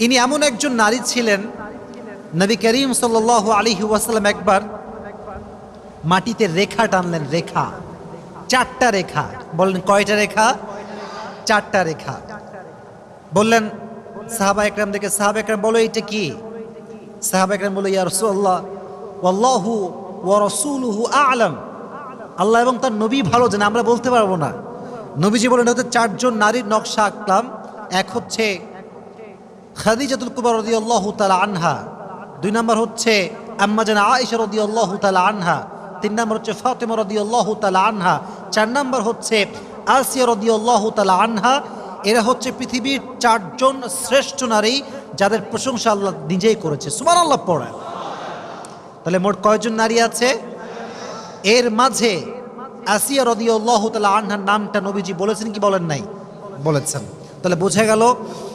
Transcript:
ইনি এমন একজন নারী ছিলেন, নবী করিম সাল্লাল্লাহু আলাইহি ওয়াসাল্লাম একবার মাটিতে রেখা টানলেন, রেখা, 4টা রেখা। বললেন কয়টা রেখা? 4টা রেখা। বললেন সাহাবা একরাম দেখে, সাহাবা একরাম বলো এটা কি? সাহাবা একরাম বলো ইয়া রাসূলুল্লাহ ওয়াল্লাহু ওয়া রাসূলুহু আ'লাম, আল্লাহ এবং তার নবী ভালো জানে, আমরা বলতে পারবো না। নবীজি বলেন হতে 4জন নারীর নকশা আঁকলাম। এক হচ্ছে খাদিজাতুল কুবরা রাদিয়াল্লাহু তাআলা আনহা, 2 নম্বর হচ্ছে আম্মা জান আয়েশা রাদিয়াল্লাহু তাআলা আনহা, 3 নম্বর হচ্ছে ফাতিমা রাদিয়াল্লাহু তাআলা আনহা, 4 নম্বর হচ্ছে আসিয়া রাদিয়াল্লাহু তাআলা আনহা। এরা হচ্ছে পৃথিবীর 4জন শ্রেষ্ঠ নারী যাদের প্রশংসা আল্লাহ নিজেই করেছে। সুবহানাল্লাহ পড়ে। তাহলে মোট কয়জন নারী আছে? এর মাঝে আসিয়া রাদিয়াল্লাহু তাআলা আনহার নামটা নবীজি বলেছেন কি বলেন নাই? বলেছেন। তাহলে বোঝা গেল